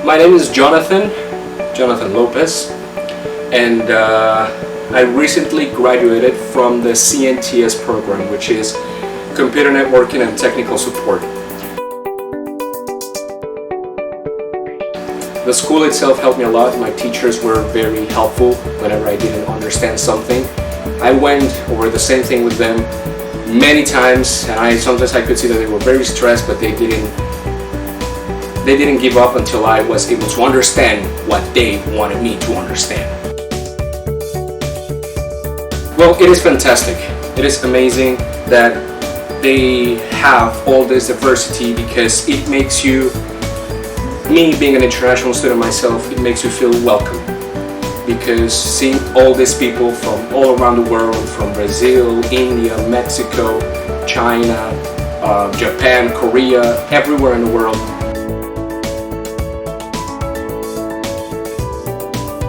My name is Jonathan Lopez, and I recently graduated from the CNTS program, which is Computer Networking and Technical Support. The school itself helped me a lot. My teachers were very helpful whenever I didn't understand something. I went over the same thing with them many times, and sometimes I could see that they were very stressed, but they didn't give up until I was able to understand what they wanted me to understand. Well, it is fantastic. It is amazing that they have all this diversity, because it makes you, me being an international student myself, it makes you feel welcome. Because seeing all these people from all around the world, from Brazil, India, Mexico, China, Japan, Korea, everywhere in the world,